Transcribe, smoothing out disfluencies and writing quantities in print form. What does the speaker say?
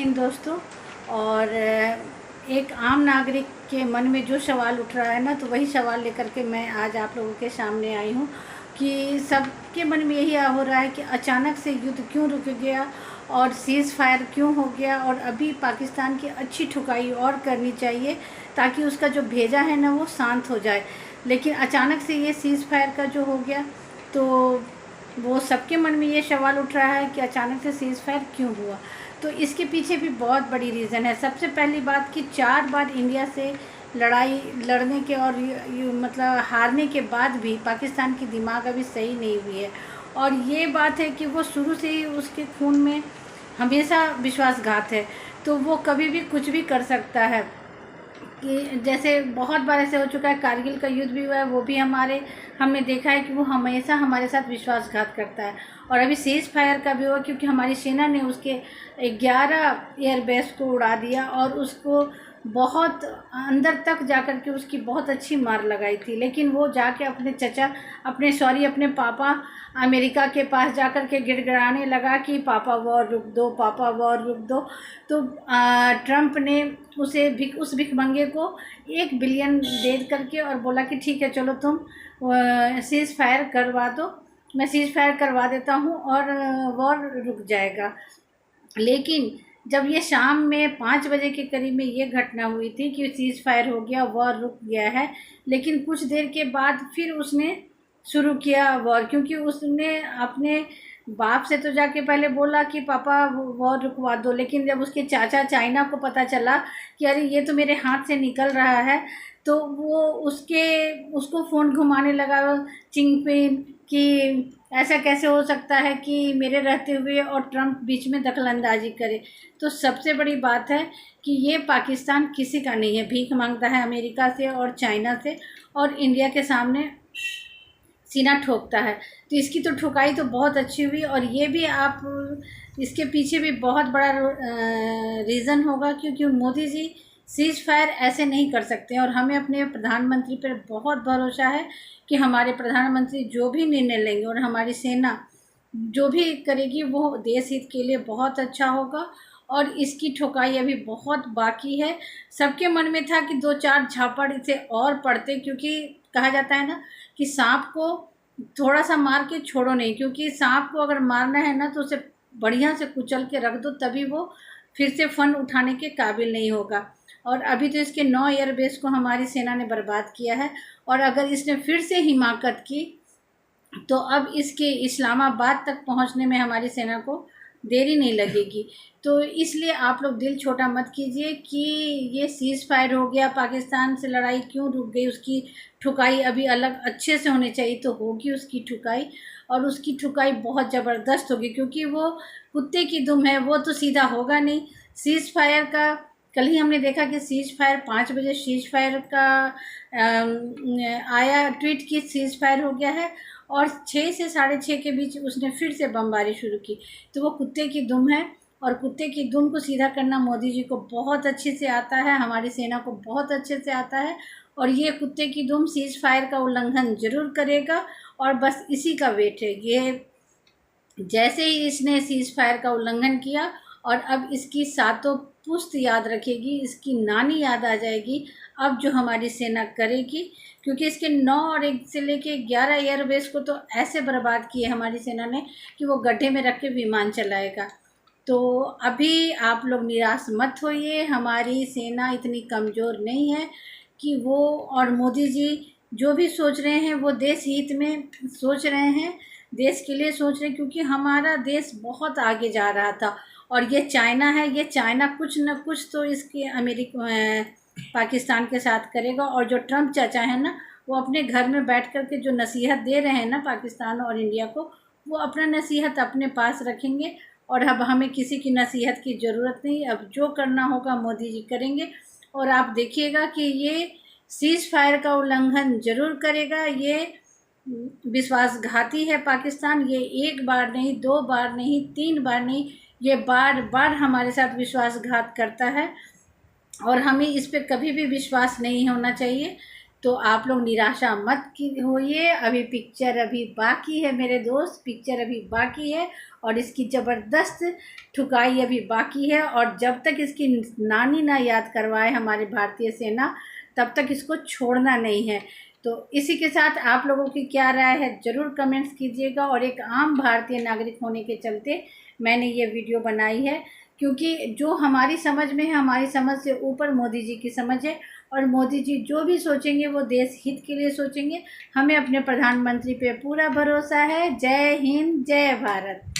हिंद दोस्तों। और एक आम नागरिक के मन में जो सवाल उठ रहा है ना, तो वही सवाल लेकर के मैं आज आप लोगों के सामने आई हूँ कि सबके मन में यही हो रहा है कि अचानक से युद्ध क्यों रुक गया और सीज़ फायर क्यों हो गया, और अभी पाकिस्तान की अच्छी ठुकाई और करनी चाहिए ताकि उसका जो भेजा है ना वो शांत हो जाए। लेकिन अचानक से ये सीज़ फायर का जो हो गया, तो वो सबके मन में ये सवाल उठ रहा है कि अचानक से सीज़ फायर क्यों हुआ। तो इसके पीछे भी बहुत बड़ी रीज़न है। सबसे पहली बात कि 4 बार इंडिया से लड़ाई लड़ने के और मतलब हारने के बाद भी पाकिस्तान की दिमाग अभी सही नहीं हुई है। और ये बात है कि वो शुरू से ही उसके खून में हमेशा विश्वासघात है, तो वो कभी भी कुछ भी कर सकता है। कि जैसे बहुत बार ऐसे हो चुका है, कारगिल का युद्ध भी हुआ है, वो भी हमने देखा है कि वो हमेशा हमारे साथ विश्वासघात करता है। और अभी सीज़ फायर का भी हुआ क्योंकि हमारी सेना ने उसके 11 एयरबेस को उड़ा दिया और उसको बहुत अंदर तक जाकर के उसकी बहुत अच्छी मार लगाई थी। लेकिन वो जाके अपने पापा अमेरिका के पास जाकर के गिड़गिड़ाने लगा कि पापा वॉर रुक दो, पापा वॉर रुक दो। तो ट्रंप ने उस भिखमंगे को 1 बिलियन दे करके और बोला कि ठीक है, चलो तुम सीज़ फायर करवा दो, मैं सीज़ फायर करवा देता हूँ और वॉर रुक जाएगा। लेकिन जब ये शाम में 5 बजे के करीब में ये घटना हुई थी कि सीज़ फायर हो गया, वॉर रुक गया है, लेकिन कुछ देर के बाद फिर उसने शुरू किया वॉर। क्योंकि उसने अपने बाप से तो जाके पहले बोला कि पापा वॉर रुकवा दो, लेकिन जब उसके चाचा चाइना को पता चला कि अरे ये तो मेरे हाथ से निकल रहा है, तो वो उसको फ़ोन घुमाने लगा चिंगपिंग कि ऐसा कैसे हो सकता है कि मेरे रहते हुए और ट्रंप बीच में दखलंदाजी करे। तो सबसे बड़ी बात है कि ये पाकिस्तान किसी का नहीं है, भीख मांगता है अमेरिका से और चाइना से, और इंडिया के सामने सीना ठोकता है। तो इसकी तो ठुकाई तो बहुत अच्छी हुई। और ये भी आप इसके पीछे भी बहुत बड़ा रीज़न होगा, क्योंकि मोदी जी सीज़ फायर ऐसे नहीं कर सकते। और हमें अपने प्रधानमंत्री पर बहुत भरोसा है कि हमारे प्रधानमंत्री जो भी निर्णय लेंगे और हमारी सेना जो भी करेगी वो देश हित के लिए बहुत अच्छा होगा। और इसकी ठुकाई अभी बहुत बाकी है। सबके मन में था कि 2-4 झापड़ इसे और पड़ते, क्योंकि कहा जाता है ना कि सांप को थोड़ा सा मार के छोड़ो नहीं, क्योंकि सांप को अगर मारना है ना तो उसे बढ़िया से कुचल के रख दो, तभी वो फिर से फन उठाने के काबिल नहीं होगा। और अभी तो इसके 9 एयरबेस को हमारी सेना ने बर्बाद किया है, और अगर इसने फिर से हिमाकत की तो अब इसके इस्लामाबाद तक पहुंचने में हमारी सेना को देरी नहीं लगेगी। तो इसलिए आप लोग दिल छोटा मत कीजिए कि ये सीज़ फायर हो गया, पाकिस्तान से लड़ाई क्यों रुक गई, उसकी ठुकाई अभी अलग अच्छे से होनी चाहिए, तो होगी उसकी ठुकाई। और उसकी ठुकाई बहुत ज़बरदस्त होगी, क्योंकि वो कुत्ते की दुम है, वो तो सीधा होगा नहीं। सीज़ फायर का कल ही हमने देखा कि सीज़ फायर 5 बजे सीज़ फायर का आया ट्वीट की सीज़ फायर हो गया है, और 6 से 6:30 के बीच उसने फिर से बमबारी शुरू की। तो वो कुत्ते की दुम है, और कुत्ते की दुम को सीधा करना मोदी जी को बहुत अच्छे से आता है, हमारी सेना को बहुत अच्छे से आता है। और ये कुत्ते की दुम सीज़ फायर का उल्लंघन ज़रूर करेगा, और बस इसी का वेट है। ये जैसे ही इसने सीज़ फायर का उल्लंघन किया, और अब इसकी सातों पुश्त याद रखेगी, इसकी नानी याद आ जाएगी अब जो हमारी सेना करेगी। क्योंकि इसके 9 और 1 से लेके 11 एयरबेस को तो ऐसे बर्बाद किए हमारी सेना ने कि वो गड्ढे में रख के विमान चलाएगा। तो अभी आप लोग निराश मत होइए, हमारी सेना इतनी कमज़ोर नहीं है कि वो, और मोदी जी जो भी सोच रहे हैं वो देश हित में सोच रहे हैं, देश के लिए सोच रहे हैं। क्योंकि हमारा देश बहुत आगे जा रहा था, और ये चाइना है, ये चाइना कुछ न कुछ तो इसके पाकिस्तान के साथ करेगा। और जो ट्रंप चाचा है ना, वो अपने घर में बैठ कर के जो नसीहत दे रहे हैं ना पाकिस्तान और इंडिया को, वो अपना नसीहत अपने पास रखेंगे। और अब हमें किसी की नसीहत की ज़रूरत नहीं, अब जो करना होगा मोदी जी करेंगे। और आप देखिएगा कि ये सीज़ फायर का उल्लंघन ज़रूर करेगा। ये विश्वासघाती है पाकिस्तान, ये 1 बार नहीं, 2 बार नहीं, 3 बार नहीं, ये बार बार हमारे साथ विश्वासघात करता है, और हमें इस पे कभी भी विश्वास नहीं होना चाहिए। तो आप लोग निराशा मत होइए, अभी पिक्चर अभी बाकी है मेरे दोस्त, पिक्चर अभी बाकी है। और इसकी ज़बरदस्त ठुकाई अभी बाकी है। और जब तक इसकी नानी ना याद करवाए हमारी भारतीय सेना, तब तक इसको छोड़ना नहीं है। तो इसी के साथ आप लोगों की क्या राय है ज़रूर कमेंट्स कीजिएगा। और एक आम भारतीय नागरिक होने के चलते मैंने ये वीडियो बनाई है, क्योंकि जो हमारी समझ में है, हमारी समझ से ऊपर मोदी जी की समझ है। और मोदी जी जो भी सोचेंगे वो देश हित के लिए सोचेंगे। हमें अपने प्रधानमंत्री पे पूरा भरोसा है। जय हिंद, जय भारत।